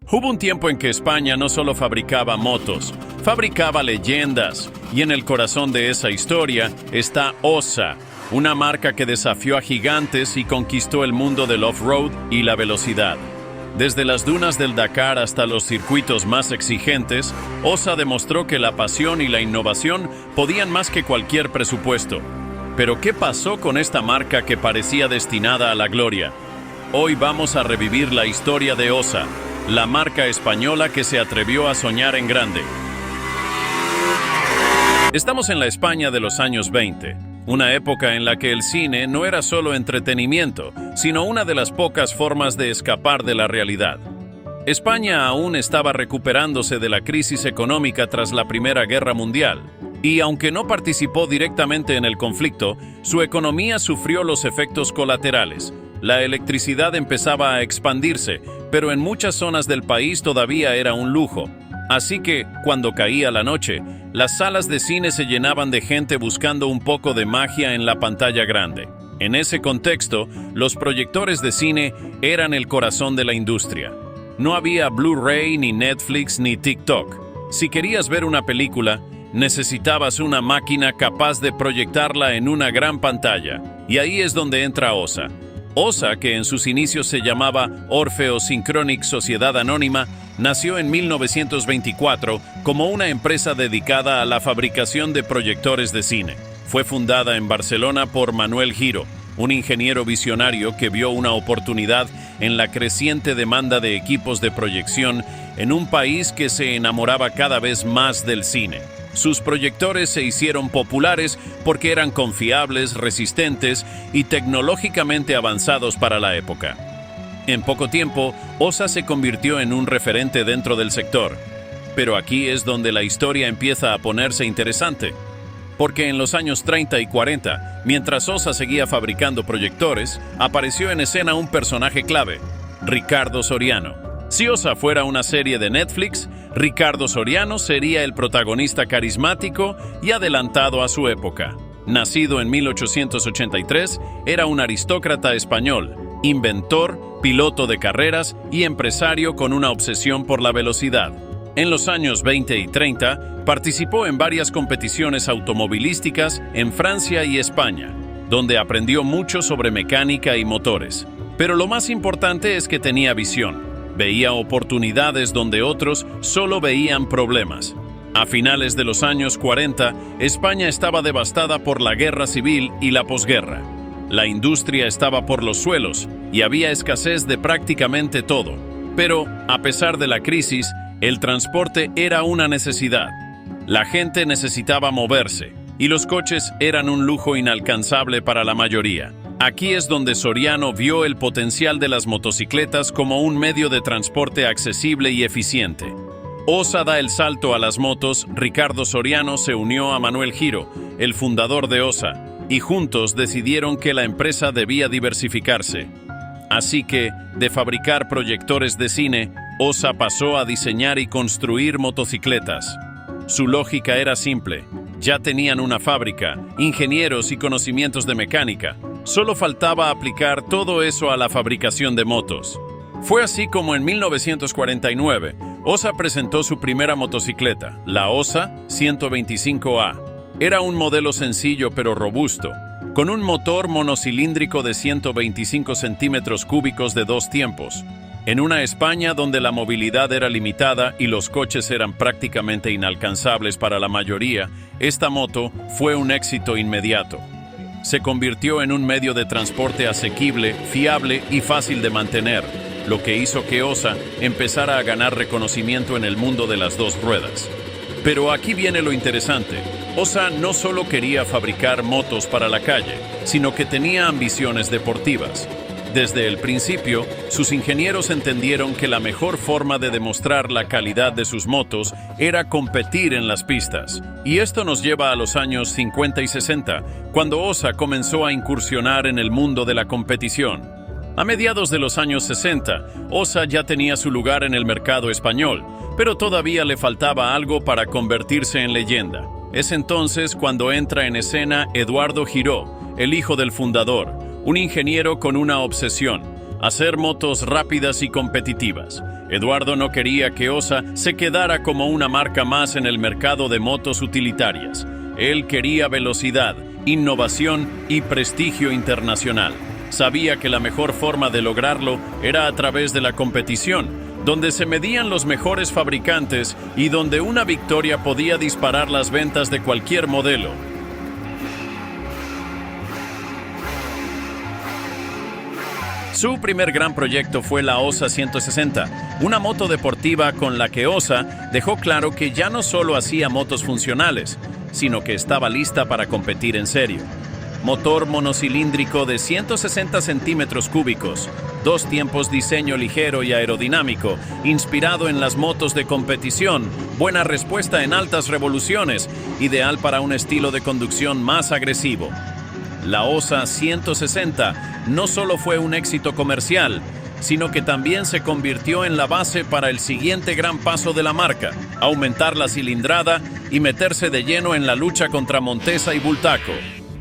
Hubo un tiempo en que España no solo fabricaba motos, fabricaba leyendas, y en el corazón de esa historia está Ossa, una marca que desafió a gigantes y conquistó el mundo del off-road y la velocidad. Desde las dunas del Dakar hasta los circuitos más exigentes, Ossa demostró que la pasión y la innovación podían más que cualquier presupuesto. Pero ¿qué pasó con esta marca que parecía destinada a la gloria? Hoy vamos a revivir la historia de Ossa, la marca española que se atrevió a soñar en grande. Estamos en la España de los años 20, una época en la que el cine no era solo entretenimiento, sino una de las pocas formas de escapar de la realidad. España aún estaba recuperándose de la crisis económica tras la Primera Guerra Mundial, y aunque no participó directamente en el conflicto, su economía sufrió los efectos colaterales. La electricidad empezaba a expandirse, pero en muchas zonas del país todavía era un lujo. Así que, cuando caía la noche, las salas de cine se llenaban de gente buscando un poco de magia en la pantalla grande. En ese contexto, los proyectores de cine eran el corazón de la industria. No había Blu-ray, ni Netflix, ni TikTok. Si querías ver una película, necesitabas una máquina capaz de proyectarla en una gran pantalla. Y ahí es donde entra Ossa. Ossa, que en sus inicios se llamaba Orfeo Synchronic Sociedad Anónima, nació en 1924 como una empresa dedicada a la fabricación de proyectores de cine. Fue fundada en Barcelona por Manuel Giro, un ingeniero visionario que vio una oportunidad en la creciente demanda de equipos de proyección en un país que se enamoraba cada vez más del cine. Sus proyectores se hicieron populares porque eran confiables, resistentes y tecnológicamente avanzados para la época. En poco tiempo, Ossa se convirtió en un referente dentro del sector. Pero aquí es donde la historia empieza a ponerse interesante. Porque en los años 30 y 40, mientras Ossa seguía fabricando proyectores, apareció en escena un personaje clave, Ricardo Soriano. Si Ossa fuera una serie de Netflix, Ricardo Soriano sería el protagonista carismático y adelantado a su época. Nacido en 1883, era un aristócrata español, inventor, piloto de carreras y empresario con una obsesión por la velocidad. En los años 20 y 30, participó en varias competiciones automovilísticas en Francia y España, donde aprendió mucho sobre mecánica y motores. Pero lo más importante es que tenía visión. Veía oportunidades donde otros solo veían problemas. A finales de los años 40, España estaba devastada por la guerra civil y la posguerra. La industria estaba por los suelos y había escasez de prácticamente todo. Pero, a pesar de la crisis, el transporte era una necesidad. La gente necesitaba moverse y los coches eran un lujo inalcanzable para la mayoría. Aquí es donde Soriano vio el potencial de las motocicletas como un medio de transporte accesible y eficiente. Ossa da el salto a las motos, Ricardo Soriano se unió a Manuel Giro, el fundador de Ossa, y juntos decidieron que la empresa debía diversificarse. Así que, de fabricar proyectores de cine, Ossa pasó a diseñar y construir motocicletas. Su lógica era simple. Ya tenían una fábrica, ingenieros y conocimientos de mecánica. Solo faltaba aplicar todo eso a la fabricación de motos. Fue así como en 1949, Ossa presentó su primera motocicleta, la Ossa 125A. Era un modelo sencillo pero robusto, con un motor monocilíndrico de 125 centímetros cúbicos de 2 tiempos. En una España donde la movilidad era limitada y los coches eran prácticamente inalcanzables para la mayoría, esta moto fue un éxito inmediato. Se convirtió en un medio de transporte asequible, fiable y fácil de mantener, lo que hizo que Ossa empezara a ganar reconocimiento en el mundo de las dos ruedas. Pero aquí viene lo interesante. Ossa no solo quería fabricar motos para la calle, sino que tenía ambiciones deportivas. Desde el principio, sus ingenieros entendieron que la mejor forma de demostrar la calidad de sus motos era competir en las pistas. Y esto nos lleva a los años 50 y 60, cuando Ossa comenzó a incursionar en el mundo de la competición. A mediados de los años 60, Ossa ya tenía su lugar en el mercado español, pero todavía le faltaba algo para convertirse en leyenda. Es entonces cuando entra en escena Eduardo Giró, el hijo del fundador, un ingeniero con una obsesión: hacer motos rápidas y competitivas. Eduardo no quería que Osa se quedara como una marca más en el mercado de motos utilitarias. Él quería velocidad, innovación y prestigio internacional. Sabía que la mejor forma de lograrlo era a través de la competición, donde se medían los mejores fabricantes y donde una victoria podía disparar las ventas de cualquier modelo. Su primer gran proyecto fue la Osa 160, una moto deportiva con la que Osa dejó claro que ya no solo hacía motos funcionales, sino que estaba lista para competir en serio. Motor monocilíndrico de 160 centímetros cúbicos, 2 tiempos, diseño ligero y aerodinámico, inspirado en las motos de competición, buena respuesta en altas revoluciones, ideal para un estilo de conducción más agresivo. La Osa 160 no solo fue un éxito comercial, sino que también se convirtió en la base para el siguiente gran paso de la marca: aumentar la cilindrada y meterse de lleno en la lucha contra Montesa y Bultaco.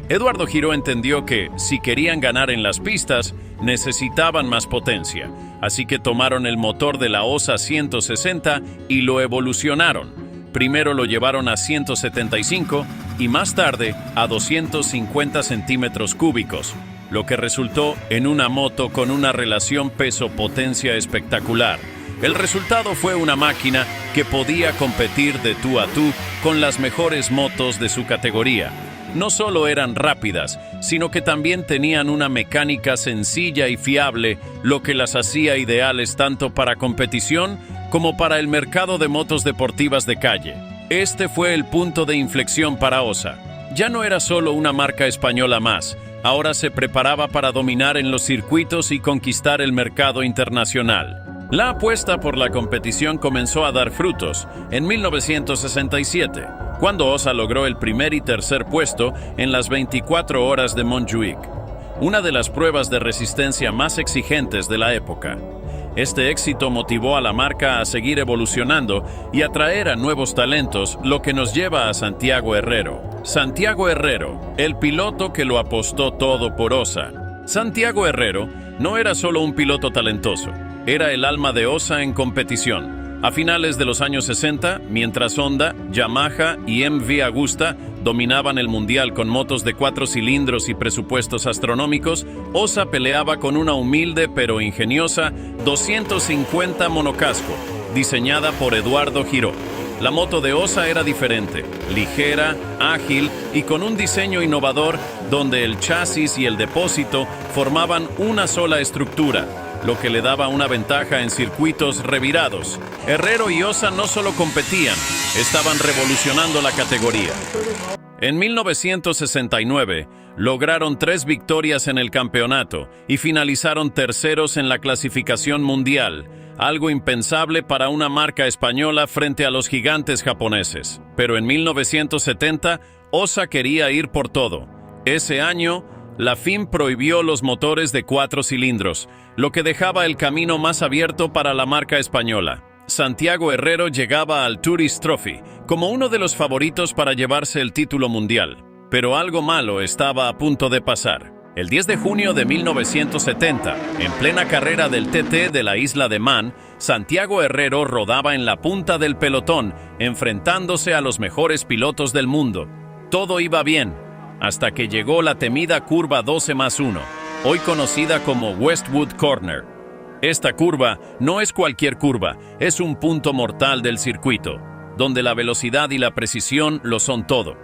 Eduardo Giró entendió que, si querían ganar en las pistas, necesitaban más potencia, así que tomaron el motor de la Osa 160 y lo evolucionaron. Primero lo llevaron a 175 y más tarde a 250 centímetros cúbicos, lo que resultó en una moto con una relación peso-potencia espectacular. El resultado fue una máquina que podía competir de tú a tú con las mejores motos de su categoría. No solo eran rápidas, sino que también tenían una mecánica sencilla y fiable, lo que las hacía ideales tanto para competición como para el mercado de motos deportivas de calle. Este fue el punto de inflexión para Osa. Ya no era solo una marca española más, ahora se preparaba para dominar en los circuitos y conquistar el mercado internacional. La apuesta por la competición comenzó a dar frutos en 1967, cuando Osa logró el primer y tercer puesto en las 24 horas de Montjuic, una de las pruebas de resistencia más exigentes de la época. Este éxito motivó a la marca a seguir evolucionando y atraer a nuevos talentos, lo que nos lleva a Santiago Herrero. Santiago Herrero, el piloto que lo apostó todo por Osa. Santiago Herrero no era solo un piloto talentoso, era el alma de Osa en competición. A finales de los años 60, mientras Honda, Yamaha y MV Agusta dominaban el mundial con motos de 4 cilindros y presupuestos astronómicos, Osa peleaba con una humilde pero ingeniosa 250 monocasco, diseñada por Eduardo Giró. La moto de Osa era diferente, ligera, ágil y con un diseño innovador donde el chasis y el depósito formaban una sola estructura, lo que le daba una ventaja en circuitos revirados. Herrero y Osa no solo competían, estaban revolucionando la categoría. En 1969, lograron 3 victorias en el campeonato y finalizaron terceros en la clasificación mundial, algo impensable para una marca española frente a los gigantes japoneses. Pero en 1970, Osa quería ir por todo. Ese año, la FIM prohibió los motores de 4 cilindros, lo que dejaba el camino más abierto para la marca española. Santiago Herrero llegaba al Tourist Trophy como uno de los favoritos para llevarse el título mundial. Pero algo malo estaba a punto de pasar. El 10 de junio de 1970, en plena carrera del TT de la isla de Man, Santiago Herrero rodaba en la punta del pelotón, enfrentándose a los mejores pilotos del mundo. Todo iba bien, hasta que llegó la temida curva 12+1, hoy conocida como Westwood Corner. Esta curva no es cualquier curva, es un punto mortal del circuito, donde la velocidad y la precisión lo son todo.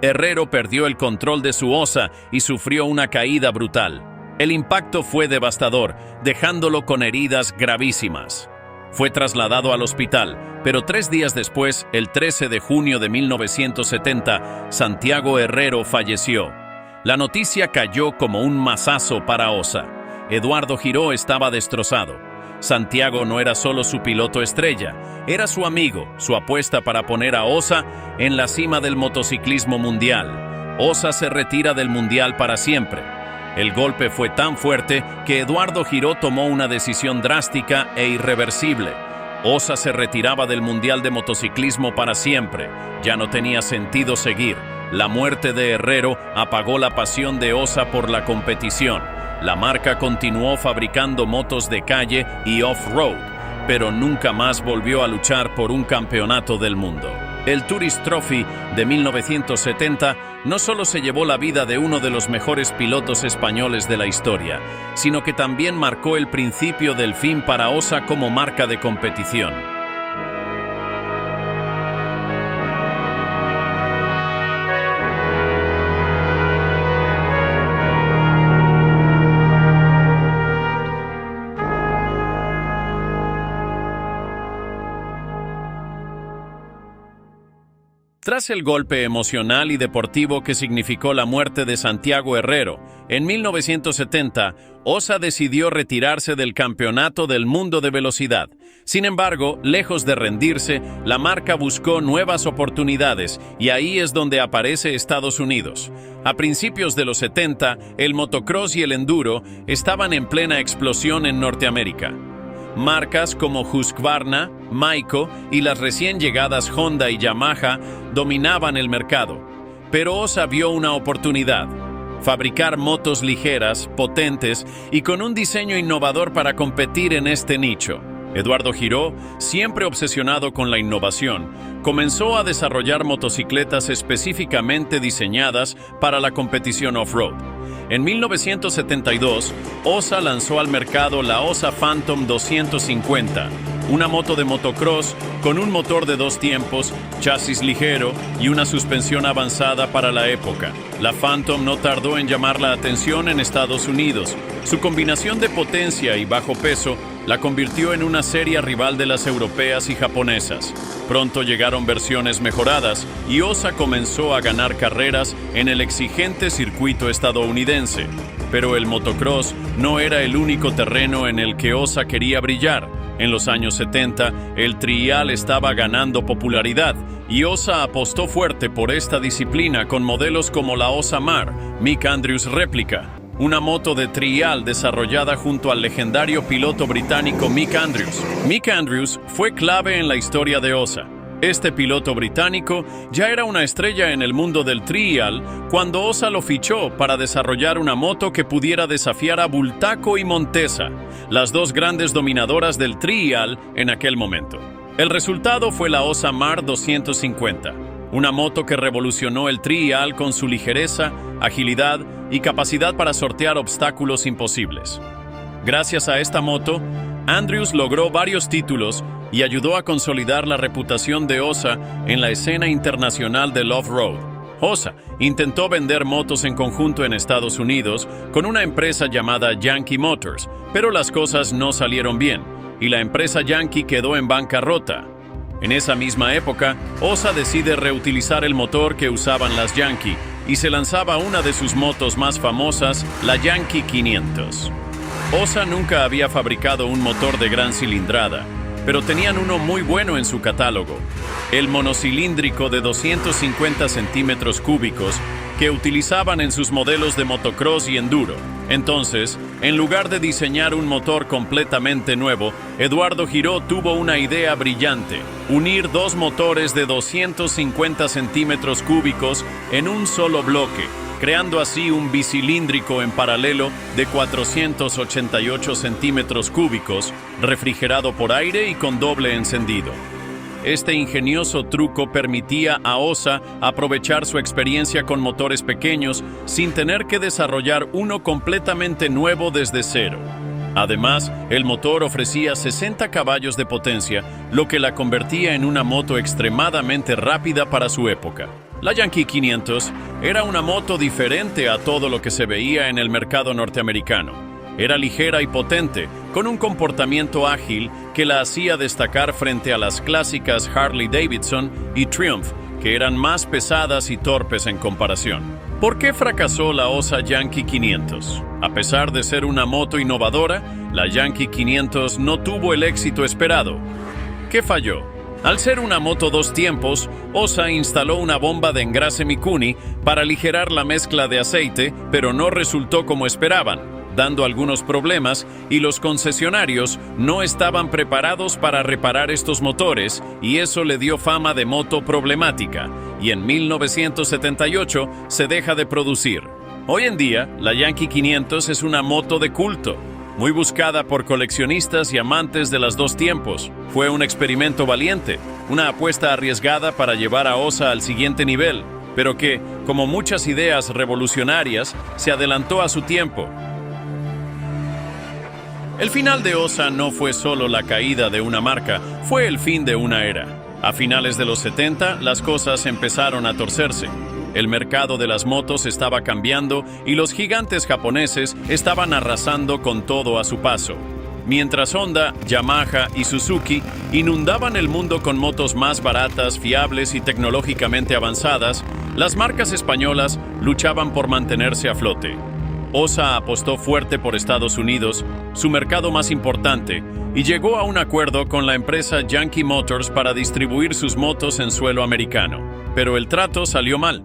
Herrero perdió el control de su Osa y sufrió una caída brutal. El impacto fue devastador, dejándolo con heridas gravísimas. Fue trasladado al hospital, pero 3 días después, el 13 de junio de 1970, Santiago Herrero falleció. La noticia cayó como un mazazo para Osa. Eduardo Giró estaba destrozado. Santiago no era solo su piloto estrella, era su amigo, su apuesta para poner a Osa en la cima del motociclismo mundial. Osa se retira del mundial para siempre. El golpe fue tan fuerte que Eduardo Giró tomó una decisión drástica e irreversible. Osa se retiraba del mundial de motociclismo para siempre. Ya no tenía sentido seguir. La muerte de Herrero apagó la pasión de Osa por la competición. La marca continuó fabricando motos de calle y off-road, pero nunca más volvió a luchar por un campeonato del mundo. El Tourist Trophy de 1970 no solo se llevó la vida de uno de los mejores pilotos españoles de la historia, sino que también marcó el principio del fin para Osa como marca de competición. Tras el golpe emocional y deportivo que significó la muerte de Santiago Herrero, en 1970, Osa decidió retirarse del Campeonato del Mundo de Velocidad. Sin embargo, lejos de rendirse, la marca buscó nuevas oportunidades y ahí es donde aparece Estados Unidos. A principios de los 70, el motocross y el enduro estaban en plena explosión en Norteamérica. Marcas como Husqvarna, Maico y las recién llegadas Honda y Yamaha dominaban el mercado. Pero Osa vio una oportunidad: fabricar motos ligeras, potentes y con un diseño innovador para competir en este nicho. Eduardo Giró, siempre obsesionado con la innovación, comenzó a desarrollar motocicletas específicamente diseñadas para la competición off-road. En 1972, Osa lanzó al mercado la Osa Phantom 250, una moto de motocross con un motor de 2 tiempos, chasis ligero y una suspensión avanzada para la época. La Phantom no tardó en llamar la atención en Estados Unidos. Su combinación de potencia y bajo peso la convirtió en una seria rival de las europeas y japonesas. Pronto llegaron versiones mejoradas y Osa comenzó a ganar carreras en el exigente circuito estadounidense. Pero el motocross no era el único terreno en el que Osa quería brillar. En los años 70, el trial estaba ganando popularidad y Osa apostó fuerte por esta disciplina con modelos como la Osa Mar, Mick Andrews réplica, una moto de trial desarrollada junto al legendario piloto británico Mick Andrews. Mick Andrews fue clave en la historia de Osa. Este piloto británico ya era una estrella en el mundo del trial cuando Osa lo fichó para desarrollar una moto que pudiera desafiar a Bultaco y Montesa, las dos grandes dominadoras del trial en aquel momento. El resultado fue la Osa Mar 250, una moto que revolucionó el trial con su ligereza, agilidad y capacidad para sortear obstáculos imposibles. Gracias a esta moto, Andrews logró varios títulos y ayudó a consolidar la reputación de Osa en la escena internacional del off-road. Osa intentó vender motos en conjunto en Estados Unidos con una empresa llamada Yankee Motors, pero las cosas no salieron bien y la empresa Yankee quedó en bancarrota. En esa misma época, Osa decide reutilizar el motor que usaban las Yankee y se lanzaba una de sus motos más famosas, la Yankee 500. Osa nunca había fabricado un motor de gran cilindrada, pero tenían uno muy bueno en su catálogo, el monocilíndrico de 250 centímetros cúbicos que utilizaban en sus modelos de motocross y enduro. Entonces, en lugar de diseñar un motor completamente nuevo, Eduardo Giró tuvo una idea brillante: unir dos motores de 250 centímetros cúbicos en un solo bloque, creando así un bicilíndrico en paralelo de 488 centímetros cúbicos, refrigerado por aire y con doble encendido. Este ingenioso truco permitía a Osa aprovechar su experiencia con motores pequeños sin tener que desarrollar uno completamente nuevo desde cero. Además, el motor ofrecía 60 caballos de potencia, lo que la convertía en una moto extremadamente rápida para su época. La Yankee 500 era una moto diferente a todo lo que se veía en el mercado norteamericano. Era ligera y potente, con un comportamiento ágil que la hacía destacar frente a las clásicas Harley Davidson y Triumph, que eran más pesadas y torpes en comparación. ¿Por qué fracasó la Osa Yankee 500? A pesar de ser una moto innovadora, la Yankee 500 no tuvo el éxito esperado. ¿Qué falló? Al ser una moto 2 tiempos, Osa instaló una bomba de engrase Mikuni para aligerar la mezcla de aceite, pero no resultó como esperaban, dando algunos problemas, y los concesionarios no estaban preparados para reparar estos motores, y eso le dio fama de moto problemática, y en 1978 se deja de producir. Hoy en día, la Yankee 500 es una moto de culto, muy buscada por coleccionistas y amantes de los dos tiempos. Fue un experimento valiente, una apuesta arriesgada para llevar a Osa al siguiente nivel, pero que, como muchas ideas revolucionarias, se adelantó a su tiempo. El final de Osa no fue solo la caída de una marca, fue el fin de una era. A finales de los 70, las cosas empezaron a torcerse. El mercado de las motos estaba cambiando y los gigantes japoneses estaban arrasando con todo a su paso. Mientras Honda, Yamaha y Suzuki inundaban el mundo con motos más baratas, fiables y tecnológicamente avanzadas, las marcas españolas luchaban por mantenerse a flote. Osa apostó fuerte por Estados Unidos, su mercado más importante, y llegó a un acuerdo con la empresa Yankee Motors para distribuir sus motos en suelo americano. Pero el trato salió mal.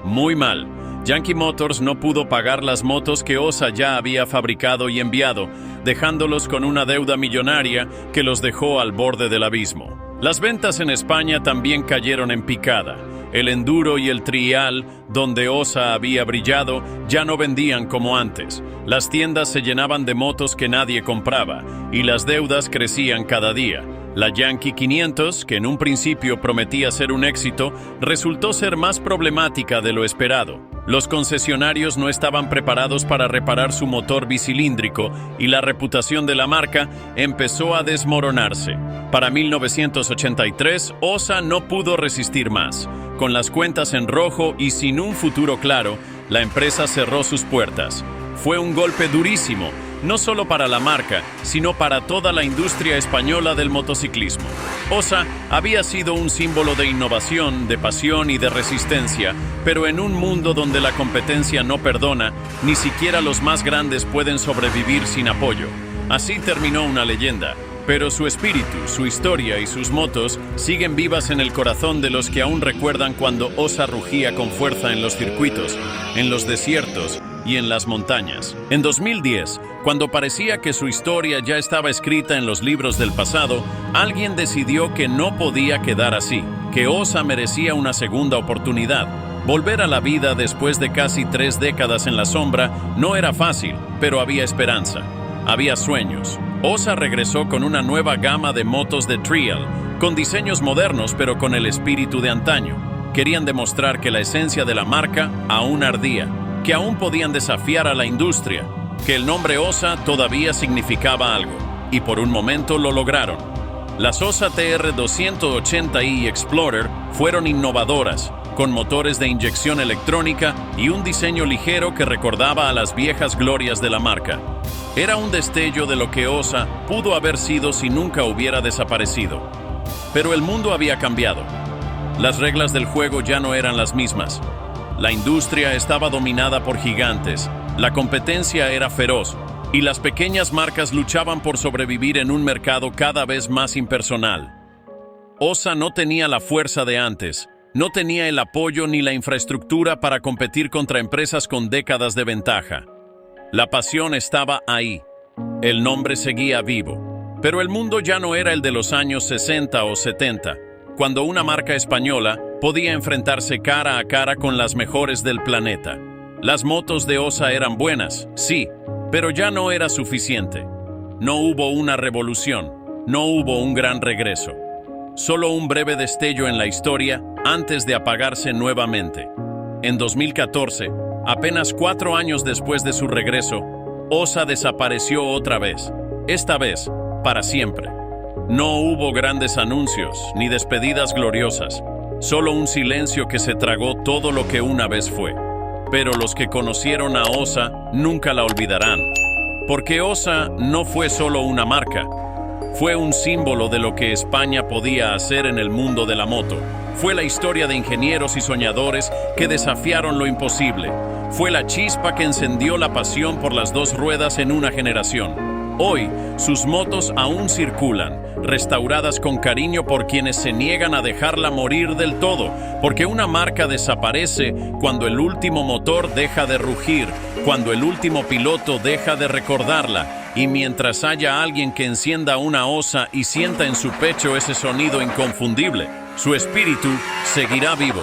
Muy mal. Yankee Motors no pudo pagar las motos que Osa ya había fabricado y enviado, dejándolos con una deuda millonaria que los dejó al borde del abismo. Las ventas en España también cayeron en picada. El Enduro y el Trial, donde Osa había brillado, ya no vendían como antes. Las tiendas se llenaban de motos que nadie compraba, y las deudas crecían cada día. La Yankee 500, que en un principio prometía ser un éxito, resultó ser más problemática de lo esperado. Los concesionarios no estaban preparados para reparar su motor bicilíndrico y la reputación de la marca empezó a desmoronarse. Para 1983, Osa no pudo resistir más. Con las cuentas en rojo y sin un futuro claro, la empresa cerró sus puertas. Fue un golpe durísimo, no solo para la marca, sino para toda la industria española del motociclismo. Osa había sido un símbolo de innovación, de pasión y de resistencia, pero en un mundo donde la competencia no perdona, ni siquiera los más grandes pueden sobrevivir sin apoyo. Así terminó una leyenda, pero su espíritu, su historia y sus motos siguen vivas en el corazón de los que aún recuerdan cuando Osa rugía con fuerza en los circuitos, en los desiertos y en las montañas. En 2010, cuando parecía que su historia ya estaba escrita en los libros del pasado, alguien decidió que no podía quedar así, que Osa merecía una segunda oportunidad. Volver a la vida después de casi 3 décadas en la sombra no era fácil, pero había esperanza, había sueños. Osa regresó con una nueva gama de motos de Trial, con diseños modernos pero con el espíritu de antaño. Querían demostrar que la esencia de la marca aún ardía, que aún podían desafiar a la industria, que el nombre Osa todavía significaba algo, y por un momento lo lograron. Las Osa TR 280i y Explorer fueron innovadoras, con motores de inyección electrónica y un diseño ligero que recordaba a las viejas glorias de la marca. Era un destello de lo que Osa pudo haber sido si nunca hubiera desaparecido. Pero el mundo había cambiado. Las reglas del juego ya no eran las mismas. La industria estaba dominada por gigantes, la competencia era feroz, y las pequeñas marcas luchaban por sobrevivir en un mercado cada vez más impersonal. Osa no tenía la fuerza de antes, no tenía el apoyo ni la infraestructura para competir contra empresas con décadas de ventaja. La pasión estaba ahí, el nombre seguía vivo, pero el mundo ya no era el de los años 60 o 70, cuando una marca española podía enfrentarse cara a cara con las mejores del planeta. Las motos de Osa eran buenas, sí, pero ya no era suficiente. No hubo una revolución, no hubo un gran regreso. Solo un breve destello en la historia antes de apagarse nuevamente. En 2014, apenas 4 años después de su regreso, Osa desapareció otra vez, esta vez para siempre. No hubo grandes anuncios ni despedidas gloriosas, solo un silencio que se tragó todo lo que una vez fue. Pero los que conocieron a Osa nunca la olvidarán, porque Osa no fue solo una marca, fue un símbolo de lo que España podía hacer en el mundo de la moto. Fue la historia de ingenieros y soñadores que desafiaron lo imposible. Fue la chispa que encendió la pasión por las dos ruedas en una generación. Hoy, sus motos aún circulan, restauradas con cariño por quienes se niegan a dejarla morir del todo, porque una marca desaparece cuando el último motor deja de rugir, cuando el último piloto deja de recordarla, y mientras haya alguien que encienda una Osa y sienta en su pecho ese sonido inconfundible, su espíritu seguirá vivo.